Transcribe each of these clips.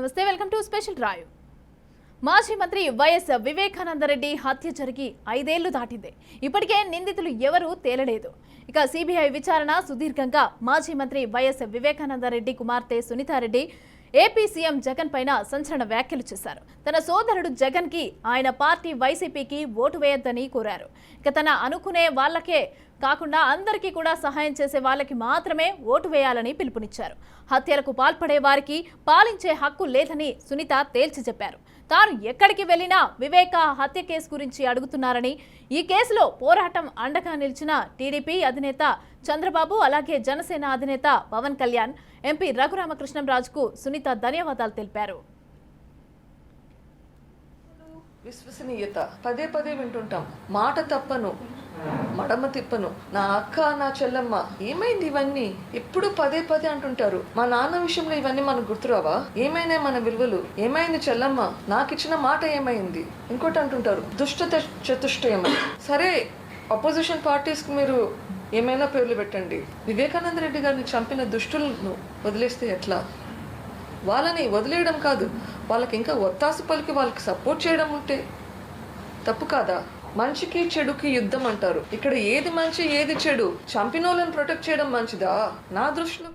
నమస్తే, welcome to special drive. మాజీ మంత్రి వైఎస్ వివేకానందరెడ్డి హత్య జరిగి 5 ఏళ్లు దాటింది. ఇప్పటికే నిందితులు ఎవరూ తేలలేదు. ఇక సిబిఐ విచారణ సుదీర్ఘంగా మాజీ మంత్రి వైఎస్ వివేకానందరెడ్డి కుమార్తె సునీతారెడ్డి ఏపీ సీఎం జగన్ పైన సంచలన వ్యాఖ్యలు చేశారు. తన సోదరుడు జగన్ కి ఆయన పార్టీ వైసీపీకి ఓటు వేయొద్దని కోరారు. ఇక తన అనుకునే వాళ్ళకే కాకుండా అందరికీ కూడా సహాయం చేసే వాళ్ళకి మాత్రమే ఓటు వేయాలని పిలుపునిచ్చారు. హత్యలకు పాల్పడే వారికి పాలించే హక్కు లేదని సునీత తేల్చి చెప్పారు. తాను ఎక్కడికి వెళ్లినా వివేక హత్య కేసు గురించి అడుగుతున్నారని, ఈ కేసులో పోరాటం అండగా నిలిచిన టీడీపీ అధినేత చంద్రబాబు, అలాగే జనసేన అధినేత పవన్ కళ్యాణ్, ఎంపీ రఘురామకృష్ణంరాజుకు సునీత ధన్యవాదాలు తెలిపారు. విశ్వసనీయత పదే పదే వింటుంటాం. మాట తప్పను, మడమ తిప్పను, నా అక్క నా చెల్లమ్మ ఏమైంది ఇవన్నీ ఎప్పుడు పదే పదే అంటుంటారు. మా నాన్న విషయంలో ఇవన్నీ మనకు గుర్తురావా? ఏమైనా మన విలువలు? ఏమైంది చెల్లమ్మ? నాకిచ్చిన మాట ఏమైంది? ఇంకోటి అంటుంటారు దుష్ట చతుష్టయం. సరే, అపోజిషన్ పార్టీస్కి మీరు ఏమైనా పేర్లు పెట్టండి. వివేకానంద రెడ్డి గారిని చంపిన దుష్టులను వదిలేస్తే ఎట్లా? వాళ్ళని వదిలేయడం కాదు, వాళ్ళకి ఇంకా ఒత్తాసు పలికి వాళ్ళకి సపోర్ట్ చేయడం ఉంటే తప్పు కాదా? మంచికి చెడుకి యుద్ధం అంటారు. ఇక్కడ ఏది మంచి ఏది చెడు? చంపినోళ్ళని ప్రొటెక్ట్ చేయడం మంచిదా? నా దృష్టిలో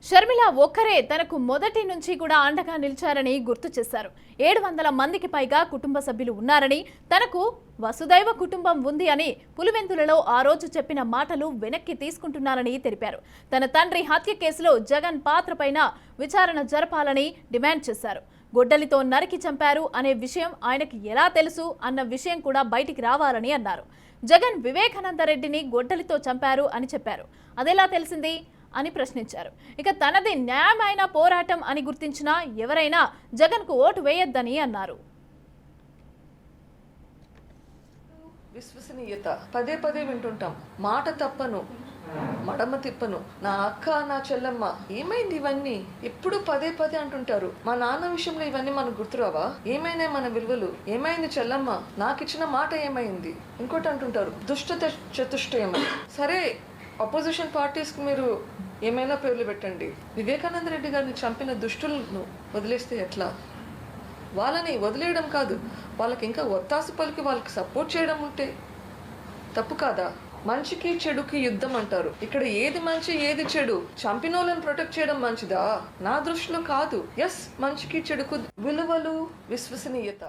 షర్మిల ఒక్కరే తనకు మొదటి నుంచి కూడా అండగా నిలిచారని గుర్తు చేశారు. 700 మందికి పైగా కుటుంబ సభ్యులు ఉన్నారని, తనకు వసుదైవ కుటుంబం ఉంది అని పులివెందులలో ఆ రోజు చెప్పిన మాటలు వెనక్కి తీసుకుంటున్నారని తెలిపారు. తన తండ్రి హత్య కేసులో జగన్ పాత్ర పైన విచారణ జరపాలని డిమాండ్ చేశారు. గొడ్డలితో నరికి చంపారు అనే విషయం ఆయనకి ఎలా తెలుసు అన్న విషయం కూడా బయటికి రావాలని అన్నారు. జగన్ వివేకానందరెడ్డిని గొడ్డలితో చంపారు అని చెప్పారు. అదెలా తెలిసింది అని ప్రశ్నించారు. ఇక తనది న్యాయమైన పోరాటం అని గుర్తించినా ఎవరైనా జగన్కు ఓటు వేయొద్దని అన్నారు. విశ్వసనీయత పదే పదే వింటుంటాం. మాట తప్పను, మడమ తిప్పను, నా అక్క నా చెల్లమ్మ ఏమైంది ఇవన్నీ ఎప్పుడు పదే పదే అంటుంటారు. మా నాన్న విషయంలో ఇవన్నీ మనకు గుర్తురావా? ఏమైనా మన విలువలు? ఏమైంది చెల్లమ్మ? నాకిచ్చిన మాట ఏమైంది? ఇంకోటి అంటుంటారు దుష్ట చతుష్టయం. సరే, అపోజిషన్ పార్టీస్కి మీరు ఏమైనా పేర్లు పెట్టండి. వివేకానంద రెడ్డి గారిని చంపిన దుష్టులను వదిలేస్తే ఎట్లా? వాళ్ళని వదిలేయడం కాదు, వాళ్ళకి ఇంకా ఒత్తాసు పలికి వాళ్ళకి సపోర్ట్ చేయడం ఉంటే తప్పు కాదా? మంచికి చెడుకి యుద్ధం అంటారు. ఇక్కడ ఏది మంచి ఏది చెడు? చంపినోళ్ళని ప్రొటెక్ట్ చేయడం మంచిదా? నా దృష్టిలో కాదు. ఎస్, మంచికి చెడుకు విలువలు, విశ్వసనీయత.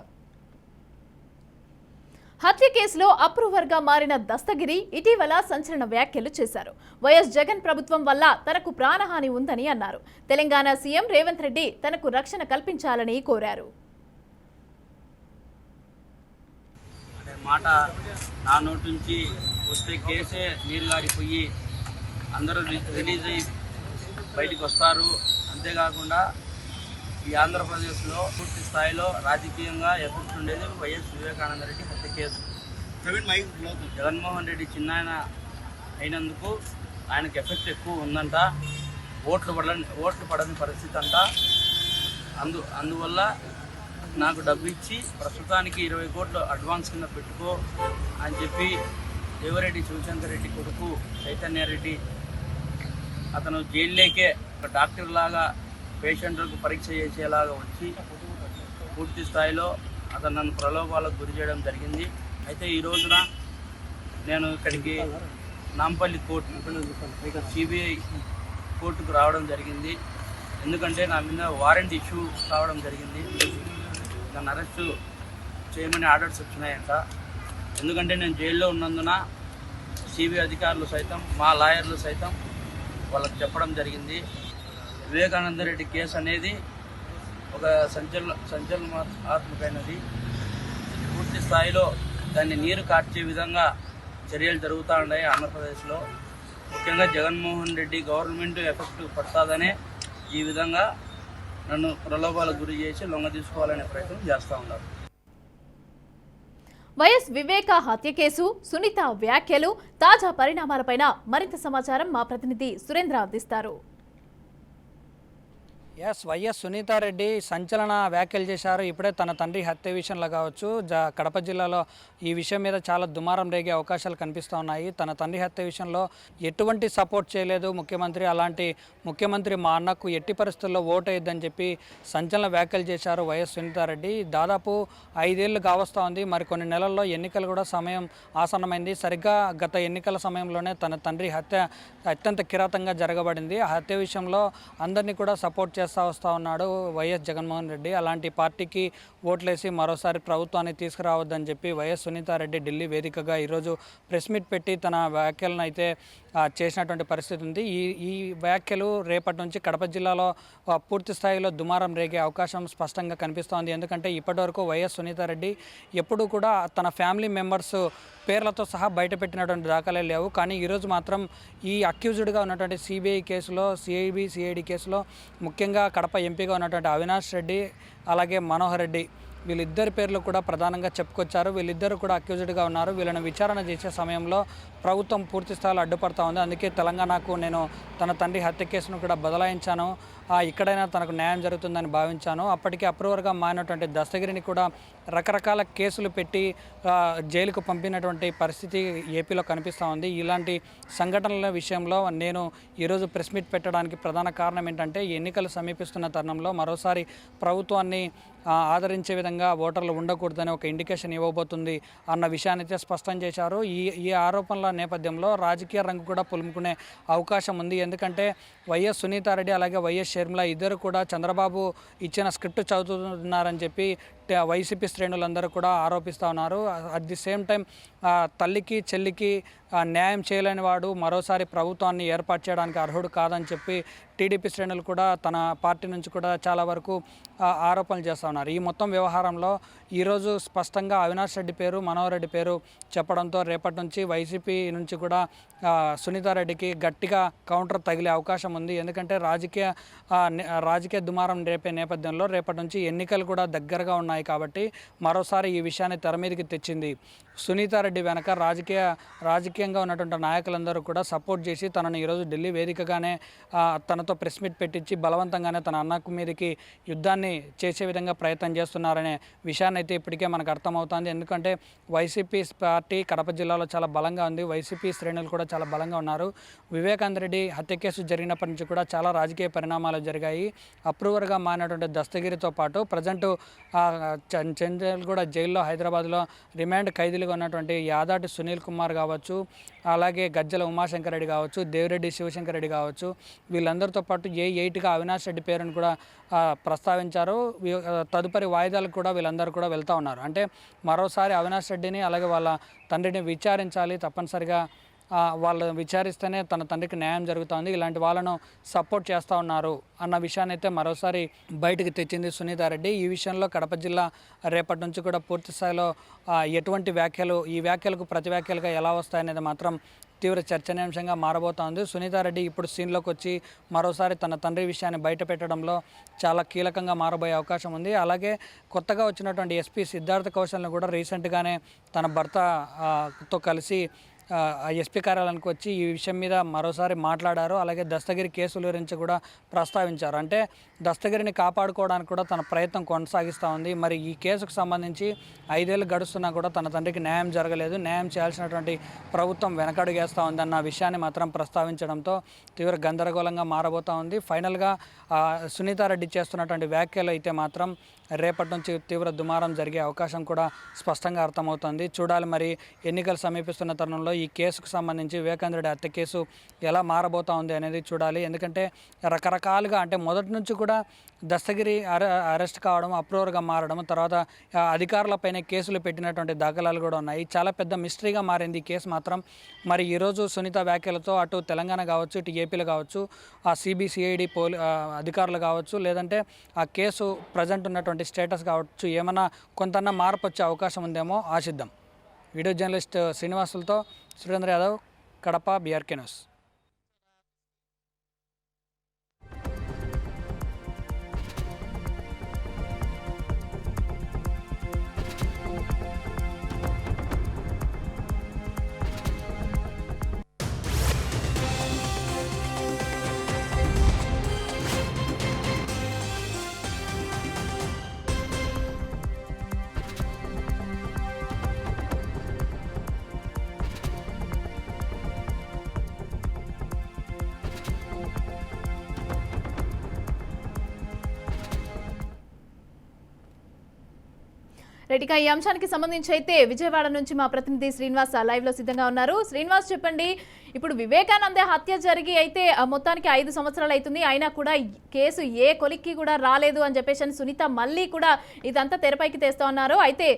హత్య కేసులో అప్రూవర్గా మారిన దస్తగిరి ఇటీవల సంచలన వ్యాఖ్యలు చేశారు. వైఎస్ జగన్ ప్రభుత్వం వల్ల తనకు ప్రాణహాని ఉందని అన్నారు. తెలంగాణ సీఎం రేవంత్ రెడ్డి తనకు రక్షణ కల్పించాలని కోరారు. మాట నా నోటి నుంచి వస్తే కేసే నీరుగారిపోయి అందరూ రిలీజ్ అయ్యి బయటికి వస్తారు. అంతేకాకుండా ఈ ఆంధ్రప్రదేశ్లో పూర్తి స్థాయిలో రాజకీయంగా ఎఫెక్ట్ ఉండేది వైఎస్ వివేకానందరెడ్డి హత్య కేసు. జగన్మోహన్ రెడ్డి చిన్నాయన అయినందుకు ఆయనకు ఎఫెక్ట్ ఎక్కువ ఉందంట. ఓట్లు పడని పరిస్థితి అంట. అందువల్ల నాకు డబ్బు ఇచ్చి ప్రస్తుతానికి 20 కోట్లు అడ్వాన్స్ కింద పెట్టుకో అని చెప్పి దేవరెడ్డి శివశంకర్ రెడ్డి కొడుకు చైతన్యారెడ్డి అతను జైల్లోకే ఒక డాక్టర్ లాగా పేషెంట్లకు పరీక్ష చేసేలాగా వచ్చి పూర్తి స్థాయిలో అతను నన్ను ప్రలోభాలకు గురి చేయడం జరిగింది. అయితే ఈ రోజున నేను ఇక్కడికి నాంపల్లి కోర్టు సిబిఐ కోర్టుకు రావడం జరిగింది. ఎందుకంటే నా మీద వారెంట్ ఇష్యూ కావడం జరిగింది. నన్ను అరెస్టు చేయమని ఆర్డర్స్ వచ్చినాయంట. ఎందుకంటే నేను జైల్లో ఉన్నందున సిబిఐ అధికారులు సైతం మా లాయర్లు సైతం వాళ్ళకి చెప్పడం జరిగింది. వివేకానందరెడ్డి కేసు అనేది ఒక సంచలనాత్మకమైనది. పూర్తి స్థాయిలో దాన్ని నీరు కార్చే విధంగా చర్యలు జరుగుతూ ఉన్నాయి ఆంధ్రప్రదేశ్లో. ముఖ్యంగా జగన్మోహన్ రెడ్డి గవర్నమెంట్ ఎఫెక్ట్ పడుతుందనే ఈ విధంగా నన్ను ప్రలోభాలకు గురి చేసి లొంగ తీసుకోవాలనే ప్రయత్నం చేస్తూ ఉన్నారు. వైఎస్ వివేక హత్య కేసు, సునీత వ్యాఖ్యలు, తాజా పరిణామాలపైన మరింత సమాచారం మా ప్రతినిధి సురేంద్ర అందిస్తారు. వైఎస్ సునీతారెడ్డి సంచలన వ్యాఖ్యలు చేశారు. ఇప్పుడే తన తండ్రి హత్య విషయంలో కావచ్చు, కడప జిల్లాలో ఈ విషయం మీద చాలా దుమారం రేగే అవకాశాలు కనిపిస్తూ ఉన్నాయి. తన తండ్రి హత్య విషయంలో ఎటువంటి సపోర్ట్ చేయలేదు ముఖ్యమంత్రి. అలాంటి ముఖ్యమంత్రి మా అన్నకు ఎట్టి పరిస్థితుల్లో ఓటు వేయద్దని చెప్పి సంచలన వ్యాఖ్యలు చేశారు వైఎస్ సునీతారెడ్డి. దాదాపు 5 ఏళ్ళు కావస్తూ ఉంది. మరి కొన్ని నెలల్లో ఎన్నికలు కూడా సమయం ఆసన్నమైంది. సరిగ్గా గత ఎన్నికల సమయంలోనే తన తండ్రి హత్య అత్యంత కిరాతంగా జరగబడింది. ఆ హత్య విషయంలో అందరినీ కూడా సపోర్ట్ చేస్తూ వస్తూ ఉన్నాడు వైఎస్ జగన్మోహన్ రెడ్డి. అలాంటి పార్టీకి ఓట్లేసి మరోసారి ప్రభుత్వాన్ని తీసుకురావద్దని చెప్పి వైఎస్ సునీతారెడ్డి ఢిల్లీ వేదికగా ఈరోజు ప్రెస్ మీట్ పెట్టి తన వ్యాఖ్యలను అయితే చేసినటువంటి పరిస్థితి ఉంది. ఈ వ్యాఖ్యలు రేపటి నుంచి కడప జిల్లాలో పూర్తి స్థాయిలో దుమారం రేగే అవకాశం స్పష్టంగా కనిపిస్తోంది. ఎందుకంటే ఇప్పటివరకు వైఎస్ సునీతారెడ్డి ఎప్పుడూ కూడా తన ఫ్యామిలీ మెంబర్స్ పేర్లతో సహా బయటపెట్టినటువంటి దాఖలే లేవు. కానీ ఈరోజు మాత్రం ఈ అక్యూజ్డ్గా ఉన్నటువంటి సిబిఐ కేసులో, సిఐడి కేసులో ముఖ్యంగా కడప ఎంపీగా ఉన్నటువంటి అవినాష్ రెడ్డి అలాగే మనోహర్ రెడ్డి వీళ్ళిద్దరి పేర్లు కూడా ప్రధానంగా చెప్పుకొచ్చారు. వీళ్ళిద్దరు కూడా అక్యూజ్డ్గా ఉన్నారు. వీళ్ళని విచారణ చేసే సమయంలో ప్రభుత్వం పూర్తి స్థాయిలో అడ్డుపడతా ఉంది. అందుకే తెలంగాణకు నేను తన తండ్రి హత్య కేసును కూడా బదలాయించాను, ఇక్కడైనా తనకు న్యాయం జరుగుతుందని భావించాను. అప్పటికే అప్రూవర్గా మారినటువంటి దస్తగిరిని కూడా రకరకాల కేసులు పెట్టి జైలుకు పంపినటువంటి పరిస్థితి ఏపీలో కనిపిస్తూ ఉంది. ఇలాంటి సంఘటనల విషయంలో నేను ఈరోజు ప్రెస్ మీట్ పెట్టడానికి ప్రధాన కారణం ఏంటంటే ఎన్నికలు సమీపిస్తున్న తరుణంలో మరోసారి ప్రభుత్వాన్ని ఆదరించే విధంగా ఓటర్లు ఉండకూడదని ఒక ఇండికేషన్ ఇవ్వబోతుంది అన్న విషయాన్ని అయితే స్పష్టం చేశారు. ఈ ఆరోపణల నేపథ్యంలో రాజకీయ రంగు కూడా పులుముకునే అవకాశం ఉంది. ఎందుకంటే వైఎస్ సునీతారెడ్డి అలాగే వైఎస్ షర్మిల ఇద్దరు కూడా చంద్రబాబు ఇచ్చిన స్క్రిప్ట్ చదువుతున్నారని చెప్పి వైసీపీ శ్రేణులందరూ కూడా ఆరోపిస్తూ ఉన్నారు. అట్ ది సేమ్ టైం తల్లికి చెల్లికి న్యాయం చేయలేని వాడు మరోసారి ప్రభుత్వాన్ని ఏర్పాటు చేయడానికి అర్హుడు కాదని చెప్పి టీడీపీ శ్రేణులు కూడా తన పార్టీ నుంచి కూడా చాలా వరకు ఆరోపణలు చేస్తూ ఉన్నారు. ఈ మొత్తం వ్యవహారంలో ఈరోజు స్పష్టంగా అవినాష్ రెడ్డి పేరు, మనోహర్ రెడ్డి పేరు చెప్పడంతో రేపటి నుంచి వైసీపీ నుంచి కూడా సునీతారెడ్డికి గట్టిగా కౌంటర్ తగిలే అవకాశం ఉంది. ఎందుకంటే రాజకీయ దుమారం రేపే నేపథ్యంలో రేపటి నుంచి ఎన్నికలు కూడా దగ్గరగా ఉన్నాయి కాబట్టి మరోసారి ఈ విషయాన్ని తెర మీదకి తెచ్చింది. సునీతారెడ్డి వెనక రాజకీయంగా ఉన్నటువంటి నాయకులందరూ కూడా సపోర్ట్ చేసి తనను ఈరోజు ఢిల్లీ వేదికగానే తనతో ప్రెస్ మీట్ పెట్టించి బలవంతంగానే తన అన్నకు మీదకి యుద్ధాన్ని చేసే విధంగా ప్రయత్నం చేస్తున్నారనే విషయాన్ని అయితే ఇప్పటికే మనకు అర్థమవుతుంది. ఎందుకంటే వైసీపీ పార్టీ కడప జిల్లాలో చాలా బలంగా ఉంది. వైసీపీ శ్రేణులు కూడా చాలా బలంగా ఉన్నారు. వివేకానంద రెడ్డి హత్య కేసు జరిగినప్పటి నుంచి కూడా చాలా రాజకీయ పరిణామాలు జరిగాయి. అప్రూవర్గా మారినటువంటి దస్తగిరితో పాటు ప్రజెంట్ చంద్రగూడ జైల్లో హైదరాబాద్లో రిమాండ్ ఖైదీలుగా ఉన్నటువంటి యాదాటి సునీల్ కుమార్ కావచ్చు, అలాగే గజ్జల ఉమాశంకర్ రెడ్డి కావచ్చు, దేవిరెడ్డి శివశంకర్ రెడ్డి కావచ్చు, వీళ్ళందరితో పాటు ఏ8గా అవినాష్ రెడ్డి పేరును కూడా ప్రస్తావించారు. తదుపరి వాయిదాలకు కూడా వీళ్ళందరూ కూడా వెళ్తూ ఉన్నారు. అంటే మరోసారి అవినాష్ రెడ్డిని అలాగే వాళ్ళ తండ్రిని విచారించాలి, తప్పనిసరిగా వాళ్ళు విచారిస్తేనే తన తండ్రికి న్యాయం జరుగుతుంది, ఇలాంటి వాళ్ళను సపోర్ట్ చేస్తూ ఉన్నారు అన్న విషయాన్ని అయితే మరోసారి బయటకు తెచ్చింది సునీతారెడ్డి. ఈ విషయంలో కడప జిల్లా రేపటి నుంచి కూడా పూర్తి స్థాయిలో ఎటువంటి వ్యాఖ్యలు, ఈ వ్యాఖ్యలకు ప్రతి వ్యాఖ్యలుగా ఎలా వస్తాయనేది మాత్రం తీవ్ర చర్చనీయాంశంగా మారబోతోంది. సునీతారెడ్డి ఇప్పుడు సీన్లోకి వచ్చి మరోసారి తన తండ్రి విషయాన్ని బయట పెట్టడంలో చాలా కీలకంగా మారబోయే అవకాశం ఉంది. అలాగే కొత్తగా వచ్చినటువంటి ఎస్పీ సిద్ధార్థ కౌశల్ని కూడా రీసెంట్గానే తన భర్తతో కలిసి ఎస్పీ కార్యాలయానికి వచ్చి ఈ విషయం మీద మరోసారి మాట్లాడారు. అలాగే దస్తగిరి కేసుల గురించి కూడా ప్రస్తావించారు. అంటే దస్తగిరిని కాపాడుకోవడానికి కూడా తన ప్రయత్నం కొనసాగిస్తూ ఉంది. మరి ఈ కేసుకు సంబంధించి 5 ఏళ్ళు గడుస్తున్నా కూడా తన తండ్రికి న్యాయం జరగలేదు, న్యాయం చేయాల్సినటువంటి ప్రభుత్వం వెనకడుగేస్తూ ఉందన్న విషయాన్ని మాత్రం ప్రస్తావించడంతో తీవ్ర గందరగోళంగా మారబోతూ ఉంది. ఫైనల్గా సునీతారెడ్డి చేస్తున్నటువంటి వ్యాఖ్యలు అయితే మాత్రం రేపటి నుంచి తీవ్ర దుమారం జరిగే అవకాశం కూడా స్పష్టంగా అర్థమవుతుంది. చూడాలి మరి ఎన్నికలు సమీపిస్తున్న తరుణంలో ఈ కేసుకు సంబంధించి వివేకానంద రెడ్డి హత్య కేసు ఎలా మారబోతా ఉంది అనేది చూడాలి. ఎందుకంటే రకరకాలుగా అంటే మొదటి నుంచి కూడా దస్తగిరి అరెస్ట్ కావడం, అప్రూవర్గా మారడం, తర్వాత అధికారులపైన కేసులు పెట్టినటువంటి దాఖలాలు కూడా ఉన్నాయి. చాలా పెద్ద మిస్టరీగా మారింది ఈ కేసు మాత్రం. మరి ఈరోజు సునీత వ్యాఖ్యలతో అటు తెలంగాణ కావచ్చు, ఇటు ఏపీలో కావచ్చు, ఆ సిబిసిఐడి అధికారులు కావచ్చు, లేదంటే ఆ కేసు ప్రజెంట్ ఉన్నటువంటి స్టేటస్ కావచ్చు, ఏమైనా కొంతన్నా మార్పు వచ్చే అవకాశం ఉందేమో ఆశిద్దాం. వీడియో జర్నలిస్ట్ శ్రీనివాసులతో Surendra Yadav, Kadapa, BRK news. Right, ఇక ఈ అంశానికి సంబంధించి అయితే విజయవాడ నుంచి మా ప్రతినిధి శ్రీనివాస్ లైవ్ లో సిద్ధంగా ఉన్నారు. శ్రీనివాస్, చెప్పండి, ఇప్పుడు వివేకానంద హత్య జరిగి అయితే మొత్తానికి 5 సంవత్సరాలు అవుతుంది, అయినా కూడా కేసు ఏ కొలిక్కి కూడా రాలేదు అని చెప్పేసి సునీత మళ్ళీ కూడా ఇదంతా తెరపైకి తెస్తా ఉన్నారు. అయితే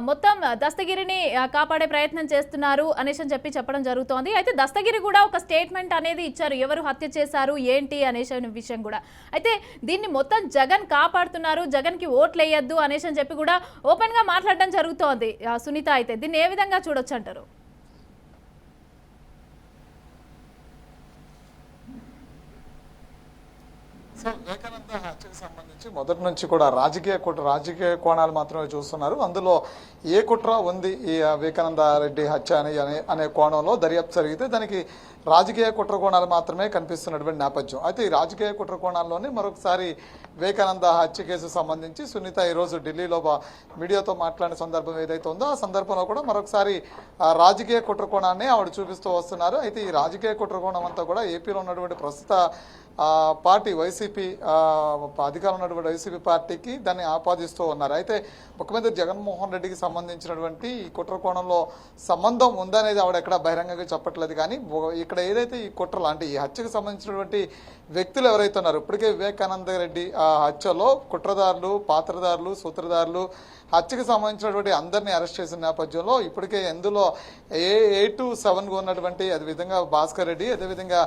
మొత్తం దస్తగిరిని కాపాడే ప్రయత్నం చేస్తున్నారు అనేసి చెప్పడం జరుగుతోంది. అయితే దస్తగిరి కూడా ఒక స్టేట్మెంట్ అనేది ఇచ్చారు, ఎవరు హత్య చేశారు ఏంటి అనేసి విషయం కూడా. అయితే దీన్ని మొత్తం జగన్ కాపాడుతున్నారు, జగన్ కి ఓట్లు వేయద్దు అనేసి చెప్పి కూడా ఓపెన్ గా మాట్లాడడం జరుగుతోంది సునీత. అయితే దీన్ని ఏ విధంగా చూడొచ్చు అంటారు? వివేకానంద హత్యకు సంబంధించి మొదటి నుంచి కూడా రాజకీయ కోణాలు మాత్రమే చూస్తున్నారు. అందులో ఏ కుట్ర ఉంది ఈ వివేకానంద రెడ్డి హత్య అనే కోణంలో దర్యాప్తు జరిగితే దానికి రాజకీయ కుట్ర కోణాలు మాత్రమే కనిపిస్తున్నటువంటి నేపథ్యం. అయితే ఈ రాజకీయ కుట్ర కోణాల్లోనే మరొకసారి వివేకానంద హత్య కేసు సంబంధించి సునీత ఈరోజు ఢిల్లీలో మీడియాతో మాట్లాడిన సందర్భం ఏదైతే ఉందో ఆ సందర్భంలో కూడా మరొకసారి రాజకీయ కుట్ర కోణాన్ని ఆవిడ చూపిస్తూ వస్తున్నారు. అయితే ఈ రాజకీయ కుట్ర కోణం అంతా కూడా ఏపీలో ఉన్నటువంటి ప్రస్తుత పార్టీ వైసీపీ అధికారం ఉన్నటువంటి వైసీపీ పార్టీకి దాన్ని ఆపాదిస్తూ ఉన్నారు. అయితే ముఖ్యమంత్రి జగన్మోహన్ రెడ్డికి సంబంధించినటువంటి ఈ కుట్ర కోణంలో సంబంధం ఉందనేది ఆవిడ ఎక్కడ బహిరంగంగా చెప్పట్లేదు. కానీ ఇక్కడ ఏదైతే ఈ కుట్రలు అంటే ఈ హత్యకు సంబంధించినటువంటి వ్యక్తులు ఎవరైతే ఉన్నారో ఇప్పటికే వివేకానంద రెడ్డి హత్యలో కుట్రదారులు, పాత్రదారులు, సూత్రధారులు, హత్యకు సంబంధించినటువంటి అందరినీ అరెస్ట్ చేసిన నేపథ్యంలో ఇప్పటికే ఎందులో 8 to 7గా ఉన్నటువంటి అదేవిధంగా భాస్కర్ రెడ్డి, అదేవిధంగా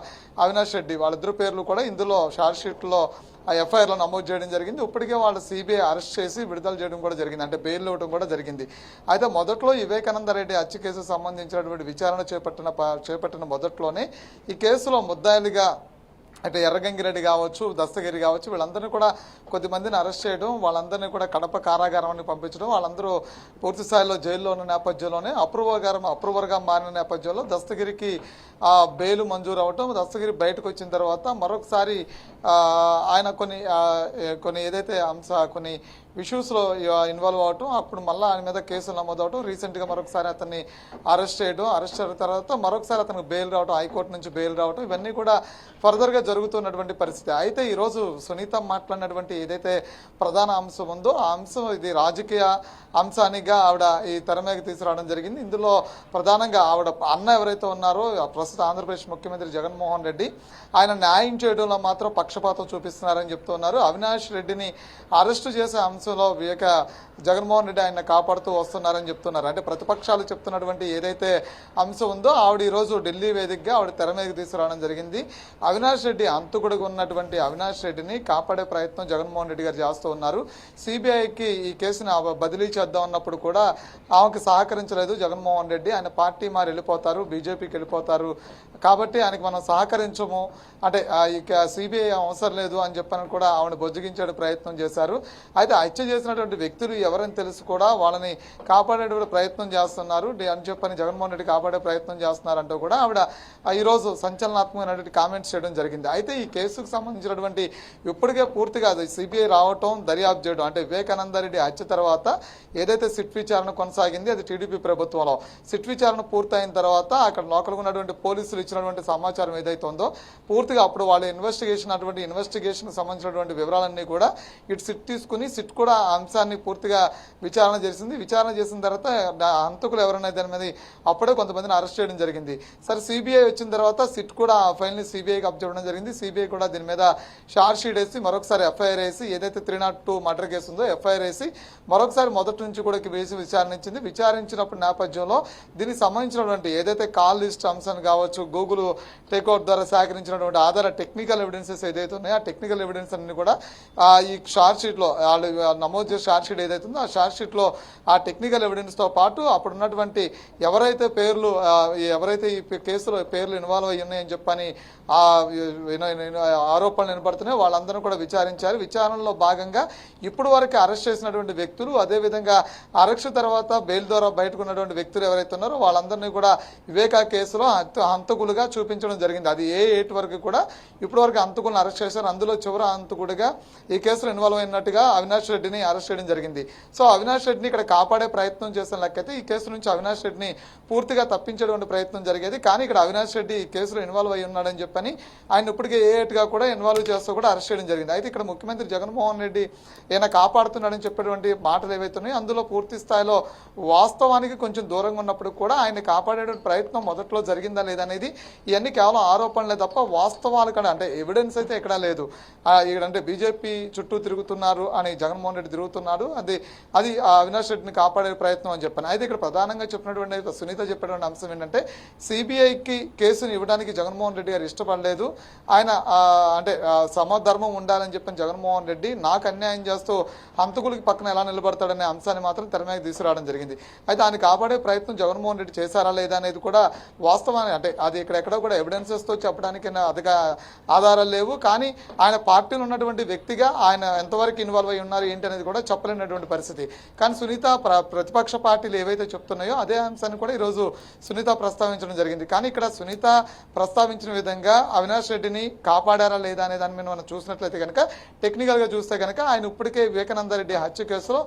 అవినాష్ రెడ్డి వాళ్ళిద్దరు పేర్లు కూడా ఇందులో షార్ట్ షీట్లో ఆ ఎఫ్ఐఆర్లో నమోదు చేయడం జరిగింది. ఇప్పటికే వాళ్ళు సిబిఐ అరెస్ట్ చేసి విడుదల చేయడం కూడా జరిగింది, అంటే బెయిల్ ఇవ్వడం కూడా జరిగింది. అయితే మొదట్లో వివేకానంద రెడ్డి హత్య కేసుకు సంబంధించినటువంటి విచారణ చేపట్టిన మొదట్లోనే ఈ కేసులో ముద్దాయిలుగా అంటే ఎర్రగంగిరెడ్డి కావచ్చు, దస్తగిరి కావచ్చు, వీళ్ళందరినీ కూడా కొద్దిమందిని అరెస్ట్ చేయడం, వాళ్ళందరినీ కూడా కడప కారాగారాన్ని పంపించడం, వాళ్ళందరూ పూర్తి స్థాయిలో జైల్లో ఉన్న నేపథ్యంలోనే అప్రూవర్గా మారిన నేపథ్యంలో దస్తగిరికి బెయిల్ మంజూరు అవ్వటం, దస్తగిరి బయటకు వచ్చిన తర్వాత మరొకసారి ఆయన కొన్ని ఏదైతే కొన్ని ఇష్యూస్లో ఇన్వాల్వ్ అవటం, అప్పుడు మళ్ళీ ఆయన మీద కేసులు నమోదవటం, రీసెంట్గా మరొకసారి అతన్ని అరెస్ట్ అయిన తర్వాత మరొకసారి అతనికి బెయిల్ రావటం, హైకోర్టు నుంచి బెయిల్ రావటం, ఇవన్నీ కూడా ఫర్దర్గా జరుగుతున్నటువంటి పరిస్థితి. అయితే ఈరోజు సునీత మాట్లాడినటువంటి ఏదైతే ప్రధాన అంశం ఉందో ఆ అంశం ఇది రాజకీయ అంశానిగా ఆవిడ ఈ తెర మీద తీసుకురావడం జరిగింది. ఇందులో ప్రధానంగా ఆవిడ అన్న ఎవరైతే ఉన్నారో ప్రస్తుత ఆంధ్రప్రదేశ్ ముఖ్యమంత్రి జగన్మోహన్ రెడ్డి, ఆయన న్యాయం చేయడంలో మాత్రం పక్షపాతం చూపిస్తున్నారని చెప్తున్నారు. అవినాష్ రెడ్డిని అరెస్టు చేసే అంశంలో జగన్మోహన్ రెడ్డి ఆయన కాపాడుతూ వస్తున్నారని చెప్తున్నారు. అంటే ప్రతిపక్షాలు చెప్తున్నటువంటి ఏదైతే అంశం ఉందో ఆవిడ ఈరోజు ఢిల్లీ వేదికగా ఆవిడ తెర మీదకి తీసుకురావడం జరిగింది. అవినాష్ రెడ్డి అంతకుడుగా ఉన్నటువంటి అవినాష్ రెడ్డిని కాపాడే ప్రయత్నం జగన్మోహన్ రెడ్డి గారు చేస్తూ ఉన్నారు. సిబిఐకి ఈ కేసుని బదిలీ చేద్దాం అన్నప్పుడు కూడా ఆమెకు సహకరించలేదు జగన్మోహన్ రెడ్డి. ఆయన పార్టీ మారి వెళ్ళిపోతారు, బీజేపీకి వెళ్ళిపోతారు, కాబట్టి ఆయనకి మనం సహకరించము, అంటే ఇక సిబిఐ అవసరం లేదు అని చెప్పని కూడా ఆవిడ బొజ్జగించే ప్రయత్నం చేశారు. అయితే హత్య చేసినటువంటి వ్యక్తులు ఎవరని తెలుసు కూడా వాళ్ళని కాపాడేటువంటి ప్రయత్నం చేస్తున్నారు అని చెప్పని జగన్మోహన్ రెడ్డి కాపాడే ప్రయత్నం చేస్తున్నారంటూ కూడా ఆవిడ ఈరోజు సంచలనాత్మకమైనటువంటి కామెంట్స్ చేయడం జరిగింది. అయితే ఈ కేసుకు సంబంధించినటువంటి ఇప్పటికే పూర్తిగా సిబిఐ రావటం, దర్యాప్తు చేయడం, అంటే వివేకానంద రెడ్డి హత్య తర్వాత ఏదైతే సిట్ విచారణ కొనసాగింది అది టీడీపీ ప్రభుత్వంలో, సిట్ విచారణ పూర్తయిన తర్వాత అక్కడ లోకల్గా ఉన్నటువంటి పోలీసులు ఇచ్చినటువంటి సమాచారం ఏదైతే ఉందో పూర్తిగా అప్పుడు వాళ్ళు ఇన్వెస్టిగేషన్ సంబంధించినటువంటి వివరాలన్నీ కూడా ఇటు సిట్ తీసుకుని సిట్ కూడా అంశాన్ని పూర్తిగా విచారణ చేసింది. విచారణ చేసిన తర్వాత హంతకులు ఎవరైనా దాని మీద అప్పుడే కొంతమందిని అరెస్ట్ చేయడం జరిగింది. సరే సిబిఐ వచ్చిన తర్వాత సిట్ కూడా ఫైల్ని సిబిఐకి అప్పచెప్పడం జరిగింది. సిబిఐ కూడా దీని మీద షార్ట్ షీట్ వేసి మరొకసారి ఎఫ్ఐఆర్ వేసి ఏదైతే 302 మర్డర్ కేసు ఉందో ఎఫ్ఐఆర్ వేసి మరొకసారి మొదటి నుంచి కూడా వేసి విచారించినప్పుడు నేపథ్యంలో దీనికి సంబంధించినటువంటి ఏదైతే కాల్ లిస్ట్ అంశాన్ని కావచ్చు, గూగుల్ టేక్అవుట్ ద్వారా సేకరించినటువంటి ఆధార టెక్నికల్ ఎవిడెన్సెస్ ఏదైతే ఉన్నాయో ఆ టెక్నికల్ ఎవిడెన్స్ అన్ని కూడా ఈ షార్ట్ షీట్లో వాళ్ళు నమోదు చేసే షార్ట్ షీట్ ఏదైతే ఉందో ఆ షార్ట్ షీట్లో ఆ టెక్నికల్ ఎవిడెన్స్తో పాటు అప్పుడు ఉన్నటువంటి ఎవరైతే ఈ కేసులో పేర్లు ఇన్వాల్వ్ అయ్యి ఉన్నాయని చెప్పని ఆరోపణలు వినపడుతున్నాయి వాళ్ళందరూ కూడా విచారించారు. విచారణలో భాగంగా ఇప్పుడు వరకు అరెస్ట్ చేసినటువంటి వ్యక్తులు, అదేవిధంగా అరెస్ట్ తర్వాత బెయిల్ ద్వారా బయటకు ఉన్నటువంటి వ్యక్తులు ఎవరైతే ఉన్నారో వాళ్ళందరినీ కూడా వివేకా కేసులో హంతకులుగా చూపించడం జరిగింది. అది A8 వరకు కూడా ఇప్పటి వరకు హంతకులను అరెస్ట్ చేశారు. అందులో చివరి హంతకుడిగా ఈ కేసులో ఇన్వాల్వ్ అయినట్టుగా అవినాష్ రెడ్డిని అరెస్ట్ చేయడం జరిగింది. సో అవినాష్ రెడ్డిని ఇక్కడ కాపాడే ప్రయత్నం చేసిన లెక్కైతే ఈ కేసు నుంచి అవినాష్ రెడ్డిని పూర్తిగా తప్పించేటువంటి ప్రయత్నం జరిగేది. కానీ ఇక్కడ అవినాష్ రెడ్డి ఈ కేసులో ఇన్వాల్వ్ అయి ఉన్నాడని చెప్పని ఆయన ఇప్పటికే ఏటుగా కూడా ఇన్వాల్వ్ చేస్తూ కూడా అరెస్ట్ చేయడం జరిగింది. అయితే ఇక్కడ ముఖ్యమంత్రి జగన్మోహన్ రెడ్డి ఈయన కాపాడుతున్నాడని చెప్పేటువంటి మాటలు ఏవైతున్నాయో అందులో పూర్తి స్థాయిలో వాస్తవానికి కొంచెం దూరంగా ఉన్నప్పుడు కూడా ఆయన కాపాడేటువంటి ప్రయత్నం మొదట్లో జరిగిందా లేదనేది ఇవన్నీ కేవలం ఆరోపణలే తప్ప వాస్తవాలు కూడా అంటే ఎవిడెన్స్ అయితే ఎక్కడా లేదు. అంటే బీజేపీ చుట్టూ తిరుగుతున్నారు అని జగన్మోహన్ రెడ్డి తిరుగుతున్నాడు, అది అవినాష్ రెడ్డిని కాపాడే ప్రయత్నం అని చెప్పాను. అయితే ఇక్కడ ప్రధానంగా చెప్పినటువంటి సునీత చెప్పినటువంటి అంశం ఏంటంటే సిబిఐకి కేసును ఇవ్వడానికి జగన్మోహన్ రెడ్డి గారు ఇష్టపడలేదు. ఆయన అంటే సమధర్మం ఉండాలని చెప్పిన జగన్మోహన్ రెడ్డి నాకు అన్యాయం చేస్తూ హంతకులకి పక్కన ఎలా నిలబడతాడనే అంశాన్ని మాత్రం తెర మీద తీసుకురావడం జరిగింది. అయితే ఆయన కాపాడే ప్రయత్నం జగన్మోహన్ రెడ్డి చేశారా లేదా అనేది కూడా వాస్తవాన్ని అంటే అది ఎక్కడ కూడా ఎవిడెన్సెస్తో చెప్పడానికి అదిగా ఆధారాలు లేవు. కానీ ఆయన పార్టీలో ఉన్నటువంటి వ్యక్తిగా ఆయన ఎంతవరకు ఇన్వాల్వ్ అయి ఉన్నారు ఏంటి అనేది కూడా చెప్పలేనటువంటి పరిస్థితి. కానీ సునీత ప్రతిపక్ష పార్టీలు ఏవైతే చెప్తున్నాయో అదే అంశాన్ని కూడా ఈరోజు సునీత ప్రస్తావించడం జరిగింది. కానీ ఇక్కడ సునీత ప్రస్తావించిన విధంగా అవినాష్ రెడ్డిని కాపాడారా లేదా అనే దాని మీద మనం చూసినట్లయితే కనుక టెక్నికల్గా చూస్తే కనుక ఆయన ఇప్పటికే వివేకానందరెడ్డి హత్య కేసులో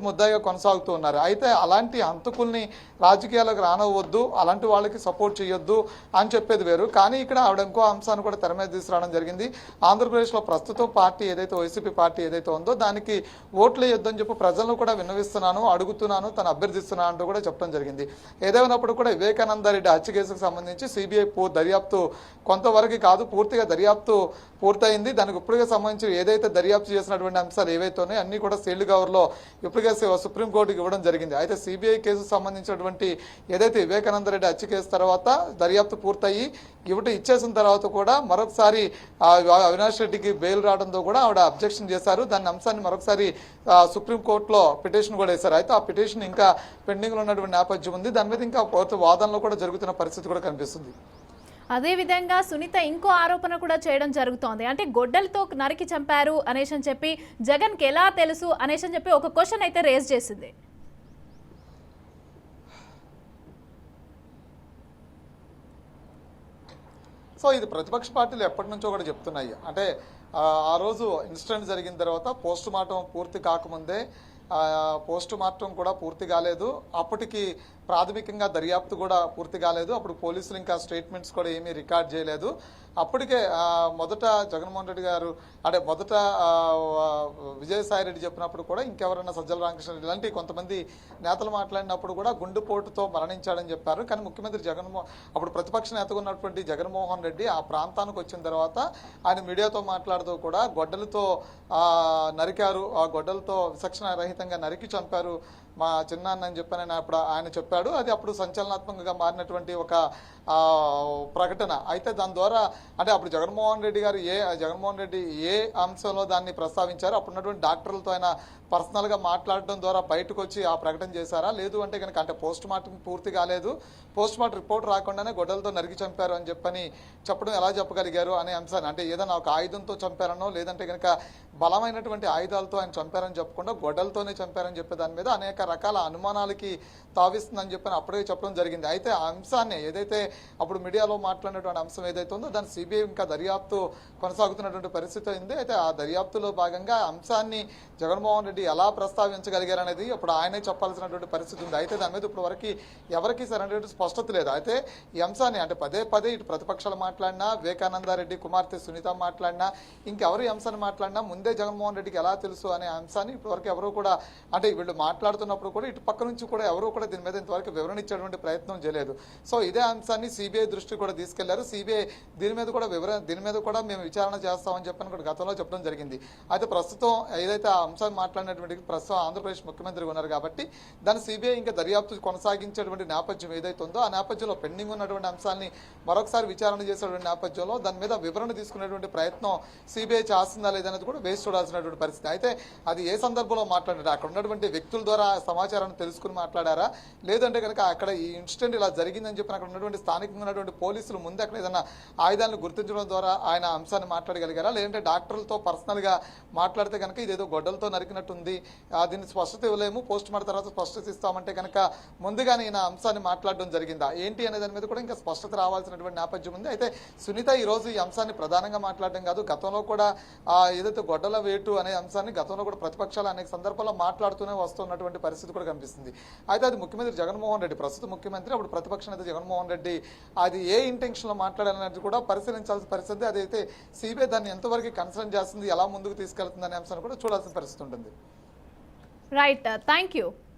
ముద్దాయిగా కొనసాగుతూ ఉన్నారు. అయితే అలాంటి హంతకుల్ని రాజకీయాలకు రానవద్దు, అలాంటి వాళ్ళకి సపోర్ట్ చేయొద్దు అని చెప్పేది వేరు. కానీ ఇక్కడ ఆవిడ ఇంకో అంశాన్ని కూడా తెర మీద తీసుకురావడం జరిగింది. ఆంధ్రప్రదేశ్లో ప్రస్తుతం పార్టీ ఏదైతే వైసీపీ పార్టీ ఏదైతే ఉందో దానికి ఓట్లు వేయొద్దని చెప్పి ప్రజలను కూడా విన్నవిస్తున్నాను, అడుగుతున్నాను, తను అభ్యర్థిస్తున్నాను అంటూ కూడా చెప్పడం జరిగింది. ఏదేమైనప్పుడు కూడా వివేకానందరెడ్డి హత్య కేసుకు సంబంధించి సిబిఐ దర్యాప్తు కొంతవరకు కాదు పూర్తిగా దర్యాప్తు పూర్తయింది. దానికి ఇప్పటికే సంబంధించి ఏదైతే దర్యాప్తు చేసినటువంటి అంశాలు ఏవైతే ఉన్నాయో అన్ని కూడా సీల్డ్ కవర్లో ఇప్పటికే సుప్రీంకోర్టుకి ఇవ్వడం జరిగింది. అయితే సిబిఐ కేసుకు సంబంధించినటువంటి ఏదైతే వివేకానందరెడ్డి హత్య కేసు తర్వాత దర్యాప్తు పూర్తయి ఇచ్చేసిన తర్వాత కూడా మరొకసారి అవినాష్ రెడ్డికి బెయిల్ రావడంతో కూడా ఆవిడ అబ్జెక్షన్ చేశారు. దాని అంశాన్ని మరొకసారి సుప్రీంకోర్టులో పిటిషన్ కూడా వేశారు. అయితే ఆ పిటిషన్ ఇంకా పెండింగ్లో ఉన్నటువంటి నేపథ్యం ఉంది. దాని మీద ఇంకా వాదనలో కూడా జరుగుతున్న పరిస్థితి కూడా కనిపిస్తుంది. అదేవిధంగా సునీత ఇంకో ఆరోపణ కూడా చేయడం జరుగుతోంది. అంటే గొడ్డలతో నరికి చంపారు అనేసి అని చెప్పి జగన్కి ఎలా తెలుసు అనేసి అని చెప్పి ఒక క్వశ్చన్ అయితే రేజ్ చేసింది. సో ఇది ప్రతిపక్ష పార్టీలు ఎప్పటి నుంచో కూడా చెప్తున్నాయి. అంటే ఆ రోజు ఇన్సిడెంట్ జరిగిన తర్వాత పోస్ట్ మార్టం పూర్తి కాకముందే పోస్ట్ మార్టం కూడా పూర్తి కాలేదు, అప్పటికి ప్రాథమికంగా దర్యాప్తు కూడా పూర్తి కాలేదు, అప్పుడు పోలీసులు ఇంకా స్టేట్మెంట్స్ కూడా ఏమీ రికార్డ్ చేయలేదు. అప్పటికే మొదట జగన్మోహన్ రెడ్డి గారు అంటే మొదట విజయసాయి రెడ్డి చెప్పినప్పుడు కూడా ఇంకెవరన్నా సజ్జల రామకృష్ణ రెడ్డి ఇలాంటి కొంతమంది నేతలు మాట్లాడినప్పుడు కూడా గుండెపోటుతో మరణించాడని చెప్పారు. కానీ ముఖ్యమంత్రి అప్పుడు ప్రతిపక్ష నేతగా ఉన్నటువంటి జగన్మోహన్ రెడ్డి ఆ ప్రాంతానికి వచ్చిన తర్వాత ఆయన మీడియాతో మాట్లాడుతూ కూడా గొడ్డలతో నరికారు, ఆ గొడ్డలతో విచక్షణ రహితంగా నరికి చంపారు మా చిన్నాన్న అని చెప్పని అప్పుడు ఆయన చెప్పాడు. అది అప్పుడు సంచలనాత్మకంగా మారినటువంటి ఒక ప్రకటన. అయితే దాని ద్వారా అంటే అప్పుడు జగన్మోహన్ రెడ్డి ఏ అంశంలో దాన్ని ప్రస్తావించారు, అప్పుడు ఉన్నటువంటి డాక్టర్లతో ఆయన పర్సనల్గా మాట్లాడడం ద్వారా బయటకు వచ్చి ఆ ప్రకటన చేశారా, లేదు అంటే కనుక అంటే పోస్ట్ మార్టం పూర్తి కాలేదు, పోస్ట్ మార్టం రిపోర్ట్ రాకుండానే గొడ్డలతో నరికి చంపారు అని చెప్పడం ఎలా చెప్పగలిగారు అనే అంశాన్ని, అంటే ఏదైనా ఒక ఆయుధంతో చంపారనో లేదంటే కనుక బలమైనటువంటి ఆయుధాలతో ఆయన చంపారని చెప్పకుండా గొడ్డలతోనే చంపారని చెప్పే దాని మీద అనేక రకాల అనుమానాలకి తావిస్తుందని చెప్పని అప్పుడే చెప్పడం జరిగింది. అయితే ఆ అంశాన్ని ఏదైతే అప్పుడు మీడియాలో మాట్లాడినటువంటి అంశం ఏదైతే ఉందో దాని సిబిఐ ఇంకా దర్యాప్తు కొనసాగుతున్నటువంటి పరిస్థితి అయింది. అయితే ఆ దర్యాప్తులో భాగంగా అంశాన్ని జగన్మోహన్ రెడ్డి ఎలా ప్రస్తావించగలిగారనేది ఇప్పుడు ఆయనే చెప్పాల్సినటువంటి పరిస్థితి ఉంది. అయితే దాని మీద ఇప్పుడు వరకు ఎవరికి సరైనటువంటి స్పష్టత లేదు. అయితే ఈ అంశాన్ని అంటే పదే ఇటు ప్రతిపక్షాలు మాట్లాడినా, వివేకానందరెడ్డి కుమార్తె సునీత మాట్లాడినా, ఇంకెవరు ఈ అంశాన్ని మాట్లాడినా ముందే జగన్మోహన్ రెడ్డికి ఎలా తెలుసు అనే అంశాన్ని ఇప్పటివరకు ఎవరు కూడా అంటే వీళ్ళు మాట్లాడుతున్నప్పుడు కూడా ఇటు పక్క నుంచి కూడా ఎవరు కూడా దీని మీద ఇంతవరకు వివరణ ఇచ్చేటువంటి ప్రయత్నం చేయలేదు. సో ఇదే అంశాన్ని సిబిఐ దృష్టికి కూడా తీసుకెళ్లారు. సిబిఐ దీని మీద కూడా మేము విచారణ చేస్తామని చెప్పని కూడా గతంలో చెప్పడం జరిగింది. అయితే ప్రస్తుతం ఏదైతే ఆ అంశాన్ని మాట్లాడినటువంటి ప్రస్తుతం ఆంధ్రప్రదేశ్ ముఖ్యమంత్రి ఉన్నారు కాబట్టి దాని సిబిఐ ఇంకా దర్యాప్తు కొనసాగించేటువంటి నేపథ్యం ఏదైతే ఉందో ఆ నేపథ్యంలో పెండింగ్ ఉన్నటువంటి అంశాన్ని మరొకసారి విచారణ చేసేటువంటి నేపథ్యంలో దాని మీద వివరణ తీసుకునేటువంటి ప్రయత్నం సిబిఐ చేస్తుందా లేదనేది కూడా వేసి చూడాల్సినటువంటి పరిస్థితి. అయితే అది ఏ సందర్భంలో మాట్లాడారు, అక్కడ ఉన్నటువంటి వ్యక్తుల ద్వారా సమాచారాన్ని తెలుసుకుని మాట్లాడారా, లేదంటే కనుక అక్కడ ఈ ఇన్సిడెంట్ ఇలా జరిగిందని చెప్పి అక్కడ ఉన్నటువంటి స్థానికంగా ఉన్నటువంటి పోలీసులు ముందు అక్కడ ఏదైనా ఆయుధాలను గుర్తించడం ద్వారా ఆయన అంశాన్ని మాట్లాడగలిగారా, లేదంటే డాక్టర్లతో పర్సనల్గా మాట్లాడితే కనుక ఇదేదో గొడ్డలతో నరికినట్టుంది, దీన్ని స్పష్టత ఇవ్వలేము, పోస్ట్ మార్టం తర్వాత స్పష్టత ఇస్తామంటే కనుక ముందుగానే ఈయన అంశాన్ని మాట్లాడడం జరిగిందా ఏంటి అనే దాని మీద కూడా ఇంకా స్పష్టత రావాల్సినటువంటి నేపథ్యం ఉంది. అయితే సునీత ఈరోజు ఈ అంశాన్ని ప్రధానంగా మాట్లాడడం కాదు, గతంలో కూడా ఏదైతే గొడ్డల వేటు అనే అంశాన్ని గతంలో కూడా ప్రతిపక్షాలు అనేక సందర్భాల్లో మాట్లాడుతూనే వస్తున్నటువంటి పరిస్థితి కూడా కనిపిస్తుంది. అయితే అది ముఖ్యమంత్రి జగన్మోహన్ రెడ్డి, ప్రస్తుత ముఖ్యమంత్రి, అప్పుడు ప్రతిపక్ష నేత జగన్మోహన్ రెడ్డి అది ఏ ఇంటెన్షన్లో మాట్లాడాలనేది కూడా పరిశీలించాల్సిన పరిస్థితి. అదైతే సిబిఐ దాన్ని ఎంతవరకు కన్సర్న్ చేస్తుంది, ఎలా ముందుకు తీసుకెళ్తుంది అనే అంశాన్ని కూడా చూడాల్సిన పరిస్థితి ఉంటుంది. Right, thank you.